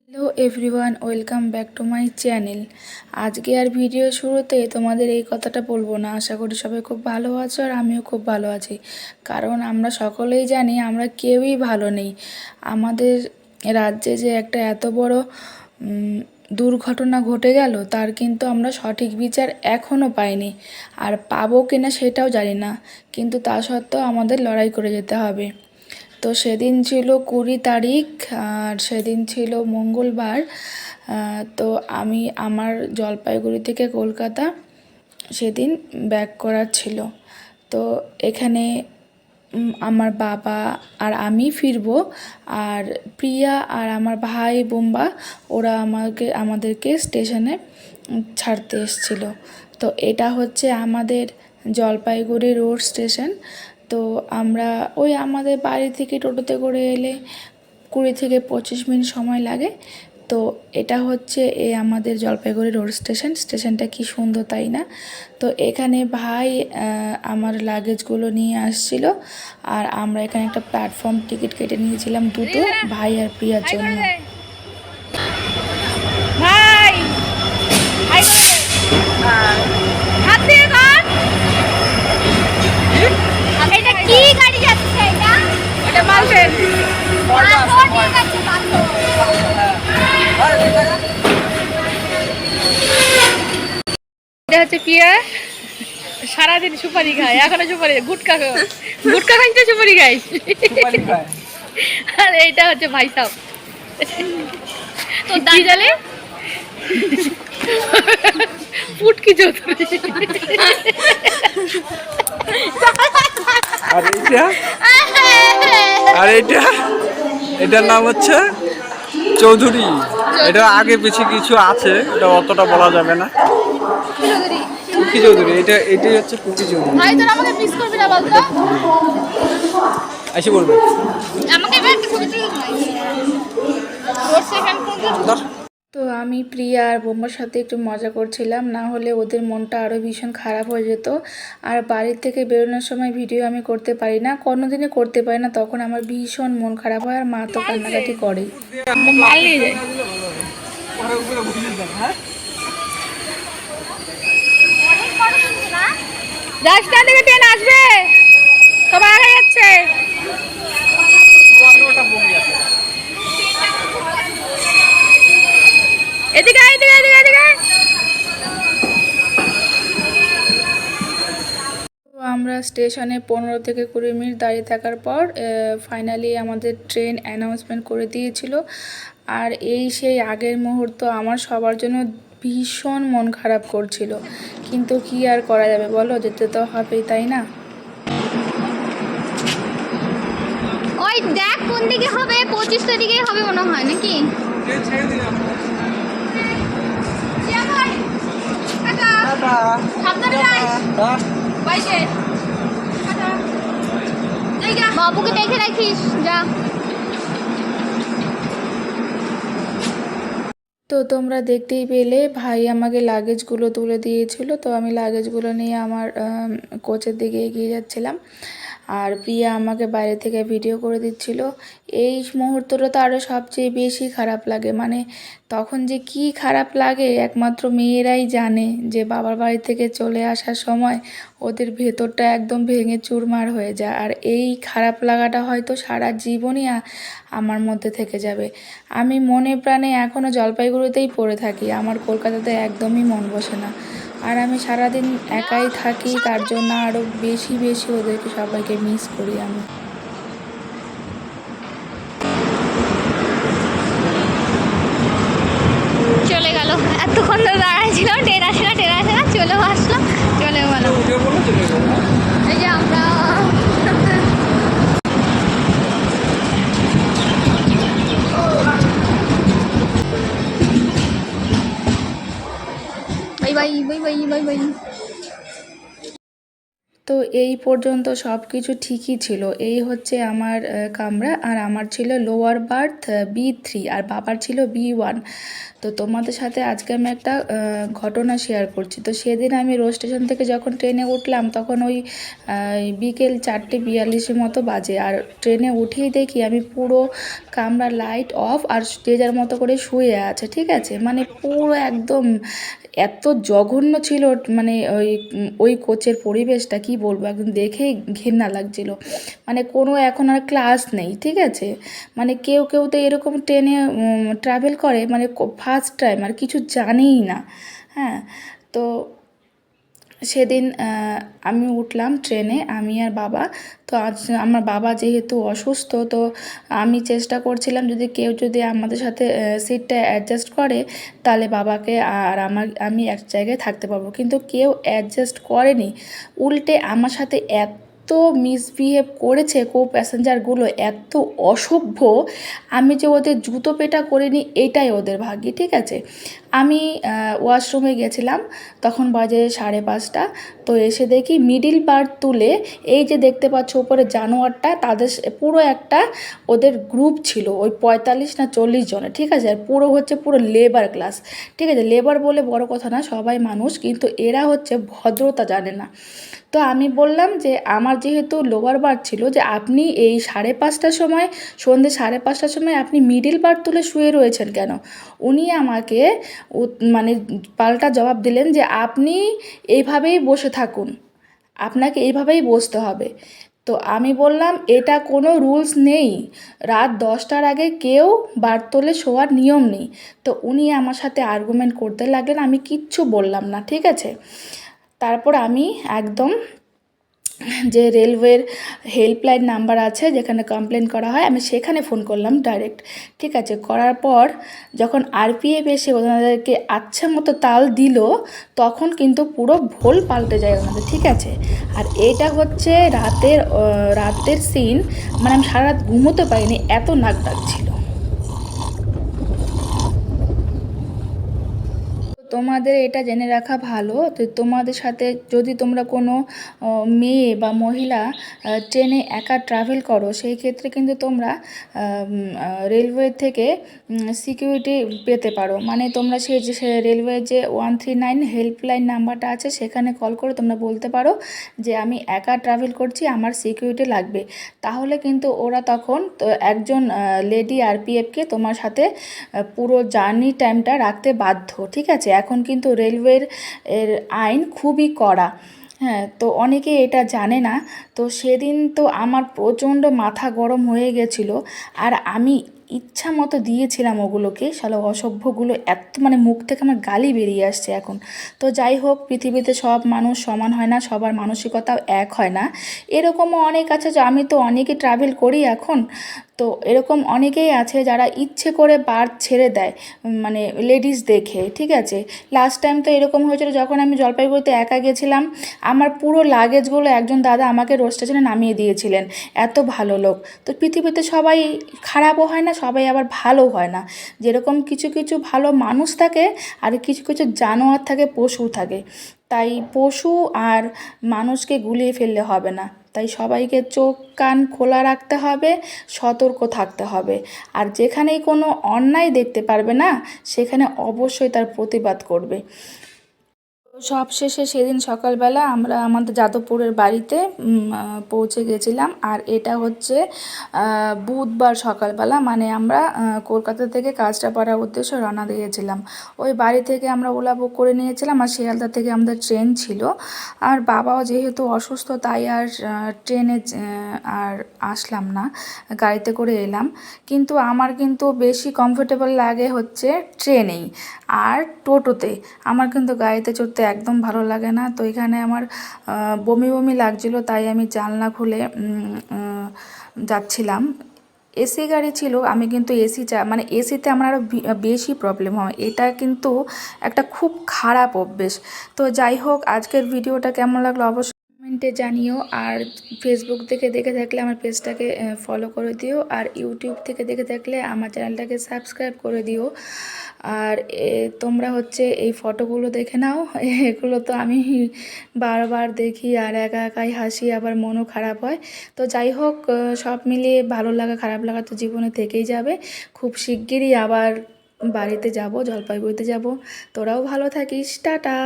Hello everyone, welcome back to my channel. আজকে আর video শুরুতে তোমাদের এই কথাটা বলবো না। আশা করি সবাই খুব ভালো আছো আর আমিও খুব ভালো আছি। কারণ আমরা সকলেই জানি আমরা কেউই ভালো নেই। আমাদের রাজ্যে যে একটা এত বড় দুর্ঘটনা ঘটে গেল, তার কিন্তু আমরা সঠিক বিচার এখনও পাইনি, আর পাবো কিনা সেটাও জানি না। কিন্তু তা সত্ত্বেও আমাদের লড়াই করে যেতে হবে। তো সেদিন ছিল 20 তারিখ, আর সেদিন ছিল মঙ্গলবার। তো আমি আমার জলপাইগুড়ি থেকে কলকাতা সেদিন ব্যাক করার ছিল। তো এখানে আমার বাবা আর আমি ফিরবো, আর প্রিয়া আর আমার ভাই বোম্বা ওরা আমাদেরকে স্টেশনে ছাড়তে এসেছিল। তো এটা হচ্ছে আমাদের জলপাইগুড়ি রোড স্টেশন। তো আমরা আমাদের বাড়ি থেকে টোটোতে করে এলে 20 থেকে 25 মিনিট সময় লাগে। তো এটা হচ্ছে আমাদের জলপাইগুড়ি রোড স্টেশনটা কি সুন্দর, তাই না? তো এখানে ভাই আমার লাগেজগুলো নিয়ে আসছিল, আর আমরা এখানে একটা প্ল্যাটফর্ম টিকিট কেটে নিয়েছিলাম দুটো, ভাই আর প্রিয়ার জন্য। ভাই হাত দিয়ে কর। এটা কি গাড়ি যাচ্ছে? এটা মালটেন। এটা হচ্ছে পিয়া, সারাদিন সুপারি খায়, এখনো সুপারি গুটকা খাইতে সুপারি খাই। আর এইটা হচ্ছে ভাই সাহেব, তো কি জানে ফুটকি চৌধুরী। আর এটার নাম হচ্ছে চৌধুরী। এটা আগে পিছিয়ে কিছু আছে, এটা অতটা বলা যাবে না। পুকি চৌধুরী, এটাই হচ্ছে পুকি চৌধুরী। ভাই তোর আমাকে মিস করবি না বলতো? এসে বলবে আমাকে এবার একটা ছবি তুলে দিন। তো আমি প্রিয়া আর বোম্বার সাথে একটু মজা করছিলাম, না হলে ওদের মনটা আরও ভীষণ খারাপ হয়ে যেত। আর বাড়ির থেকে বেরোনোর সময় ভিডিও আমি করতে পারি না, কোনোদিনই করতে পারি না, তখন আমার ভীষণ মন খারাপ হয়, আর মা তো কান্নাকাটি করেই। মাল নিয়ে যায়। রাস্তা থেকে ট্রেন আসবে, সবাই আগে যাচ্ছে। এদিকে এদিকে এদিকে এদিকে। তো আমরা স্টেশনে 15 থেকে 20 মিনিট দাঁড়িয়ে থাকার পর ফাইনালি আমাদের ট্রেন অ্যানাউন্সমেন্ট করে দিয়েছিল। আর সেই আগের মুহূর্ত আমার সবার জন্য ভীষণ মন খারাপ করছিল, কিন্তু কি আর করা যাবে বলো, যেতে তো হবেই, তাই না? ওই দেখ কোন দিকে হবে, 25 তারিখে হবে মনে হয় নাকি? বাবুকে দেখে রাখিস, যা। তো তোমরা দেখতেই পেলে ভাই আমাকে লাগেজগুলো তুলে দিয়েছিল। তো আমি লাগেজগুলো নিয়ে আমার কোচের দিকে এগিয়ে যাচ্ছিলাম, আর প্রিয়া আমাকে বাইরে থেকে ভিডিও করে দিচ্ছিল। এই মুহূর্তটা তো আরও সবচেয়ে বেশি খারাপ লাগে, মানে তখন যে কি খারাপ লাগে একমাত্র মেয়েরাই জানে, যে বাবার বাড়ি থেকে চলে আসার সময় ওদের ভেতরটা একদম ভেঙে চুরমার হয়ে যায়। আর এই খারাপ লাগাটা হয়তো সারা জীবনই আমার মধ্যে থেকে যাবে। আমি মনে প্রাণে এখনও জলপাইগুড়িতেই পড়ে থাকি, আমার কলকাতাতে একদমই মন বসে না। আর আমি সারাদিন একাই থাকি, তার জন্য আরও বেশি বেশি ওদেরকে সবাইকে মিস করি আমি। চলে গেল, এতক্ষণ ধরে দাঁড়াইছিলাম, ট্রেন আসে না চলেও আসলাম, চলেও গেল। এই যে আমরা bye bye bye bye bye bye. তো এই পর্যন্ত সব কিছু ঠিকই ছিল। এই হচ্ছে আমার কামরা, আর আমার ছিল লোয়ার বার্থ B3 আর বাবার ছিল B1। তো তোমাদের সাথে আজকে আমি একটা ঘটনা শেয়ার করছি। তো সেদিন আমি রোড স্টেশন থেকে যখন ট্রেনে উঠলাম তখন ওই বিকেল 4:42 মতো বাজে, আর ট্রেনে উঠেই দেখি আমি পুরো কামরা লাইট অফ আর যে যার মতো করে শুয়ে আছে, ঠিক আছে। মানে পুরো একদম এত জঘন্য ছিল, মানে ওই কোচের পরিবেশটা কি বলবো, একদম দেখেই ঘেন্না লাগছিল। মানে কোনো এখন আর ক্লাস নেই, ঠিক আছে। মানে কেউ কেউ তো এরকম ট্রেনে ট্রাভেল করে, মানে ফার্স্ট টাইম আর কিছু জানেই না। হ্যাঁ, তো সেদিন আমি উঠলাম ট্রেনে, আমি আর বাবা। তো আজ আমার বাবা যেহেতু অসুস্থ, তো আমি চেষ্টা করছিলাম যদি আমাদের সাথে সিটটা অ্যাডজাস্ট করে তাহলে বাবাকে আর আমি এক জায়গায় থাকতে পারবো, কিন্তু কেউ অ্যাডজাস্ট করেনি। উল্টে আমার সাথে এত মিসবিহেভ করেছে প্যাসেঞ্জারগুলো, এত অসভ্য। আমি যে ওদের জুতো পেটা করিনি এটাই ওদের ভাগ্য, ঠিক আছে। আমি ওয়াশরুমে গেছিলাম, তখন বাজে 5:30। তো এসে দেখি মিডিল বার্থ তুলে এই যে দেখতে পাচ্ছ উপরে জানোয়ারটা, তাদের পুরো একটা ওদের গ্রুপ ছিল, ওই 45 না 40 জনের, ঠিক আছে। আর পুরো লেবার ক্লাস, ঠিক আছে। লেবার বলে বড় কথা না, সবাই মানুষ, কিন্তু এরা হচ্ছে ভদ্রতা জানে না। তো আমি বললাম যে আমার যেহেতু লোয়ার বার্থ ছিল, যে আপনি এই 5:30টার সময়, সন্ধ্যে 5:30টার সময় আপনি মিডিল বার্থ তুলে শুয়ে রয়েছেন কেন? উনি আমাকে মানে পাল্টা জবাব দিলেন যে আপনি এইভাবেই বসে থাকুন, আপনাকে এইভাবেই বসতে হবে। তো আমি বললাম এটা কোনো রুলস নেই, রাত 10টার আগে কেউ বার্থ তুলে শোয়ার নিয়ম নেই। তো উনি আমার সাথে আর্গুমেন্ট করতে লাগলেন, আমি কিচ্ছু বললাম না, ঠিক আছে। তারপর আমি একদম যে রেলওয়ের হেল্পলাইন নাম্বার আছে যেখানে কমপ্লেন করা হয়, আমি সেখানে ফোন করলাম ডাইরেক্ট, ঠিক আছে। করার পর যখন RPF এসে ওনাদেরকে আচ্ছা মতো তাল দিল, তখন কিন্তু পুরো ভোল পাল্টে যায় ওনাদের, ঠিক আছে। আর এটা হচ্ছে রাতের সিন, মানে আমি সারা রাত ঘুমোতে পারিনি, এত নাক ডাকছিল। তোমাদের এটা জেনে রাখা ভালো, তো তোমাদের সাথে যদি তোমরা কোনো মেয়ে বা মহিলা ট্রেনে একা ট্রাভেল করো, সেই ক্ষেত্রে কিন্তু তোমরা রেলওয়ে থেকে সিকিউরিটি পেতে পারো। মানে তোমরা সে রেলওয়ে যে 139 হেল্পলাইন নাম্বারটা আছে সেখানে কল করে তোমরা বলতে পারো যে আমি একা ট্রাভেল করছি, আমার সিকিউরিটি লাগবে। তাহলে কিন্তু ওরা তখন তো একজন লেডি RPFকে তোমার সাথে পুরো জার্নি টাইমটা রাখতে বাধ্য, ঠিক আছে। এখন কিন্তু রেলওয়ের আইন খুবই কড়া। হ্যাঁ, তো অনেকে এটা জানে না। তো সেদিন তো আমার প্রচণ্ড মাথা গরম হয়ে গেছিলো, আর আমি ইচ্ছা মতো দিয়েছিলাম ওগুলোকে, শালা অসভ্যগুলো, এত মানে মুখ থেকে আমার গালি বেরিয়ে আসছে এখন। তো যাই হোক, পৃথিবীতে সব মানুষ সমান হয় না, সবার মানসিকতাও এক হয় না। এরকমও অনেক আছে, যে আমি তো অনেকে ট্রাভেল করি এখন, তো এরকম অনেকেই আছে যারা ইচ্ছে করে বার্থ ছেড়ে দেয়, মানে লেডিস দেখে, ঠিক আছে। লাস্ট টাইম তো এরকম হয়েছিল যখন আমি জলপাইগুড়িতে একা গেছিলাম, আমার পুরো লাগেজগুলো একজন দাদা আমাকে রোড স্টেশনে নামিয়ে দিয়েছিলেন, এত ভালো লোক। তো পৃথিবীতে সবাই খারাপও হয় না, সবাই আবার ভালো হয় না। যেরকম কিছু কিছু ভালো মানুষ থাকে, আর কিছু কিছু জানোয়ার থাকে, পশু থাকে। তাই পশু আর মানুষকে গুলিয়ে ফেললে হবে না, তাই সবাইকে চোখ কান খোলা রাখতে হবে, সতর্ক থাকতে হবে। আর যেখানেই কোনো অন্যায় দেখতে পারবে না, সেখানে অবশ্যই তার প্রতিবাদ করবে। সবশেষে সেদিন সকালবেলা আমরা আমাদের যাদবপুরের বাড়িতে পৌঁছে গেছিলাম। আর এটা হচ্ছে বুধবার সকালবেলা, মানে আমরা কলকাতা থেকে কাঁচরাপাড়ার উদ্দেশ্যে রওনা দিয়েছিলাম। ওই বাড়ি থেকে আমরা ওলা বুক করে নিয়েছিলাম, আর শিয়ালদা থেকে আমাদের ট্রেন ছিল। আর বাবাও যেহেতু অসুস্থ, তাই আর ট্রেনে আর আসলাম না, গাড়িতে করে এলাম। কিন্তু আমার কিন্তু বেশি কমফোর্টেবল লাগে হচ্ছে ট্রেনেই আর টোটোতে, আমার কিন্তু গাড়িতে চড়তে একদম ভালো লাগে না। তো এখানে আমার বমি বমি লাগছিলো, তাই আমি জানলা খুলে যাচ্ছিলাম। এসি গাড়ি ছিল, আমি কিন্তু মানে এসিতে আমার আরও বেশি প্রবলেম হয়, এটা কিন্তু একটা খুব খারাপ অভ্যেস। তো যাই হোক, আজকের ভিডিওটা কেমন লাগলো অবশ্যই কমেন্টে জানিও। আর ফেসবুক থেকে দেখে থাকলে আমার পেজটাকে ফলো করে দিও, আর ইউটিউব থেকে দেখে থাকলে আমার চ্যানেলটাকে সাবস্ক্রাইব করে দিও। আর তোমরা হচ্ছে এই ফটোগুলো দেখে নাও, এগুলো তো আমি বারবার দেখি আর একা একাই হাসি, আবার মনও খারাপ হয়। তো যাই হোক, সব মিলিয়ে ভালো লাগা খারাপ লাগা তো জীবনে থেকেই যাবে। খুব শিগগিরই আবার বাড়িতে যাব, জলপাইগুড়িতে যাব। তোরাও ভালো থাকিস, টাটা।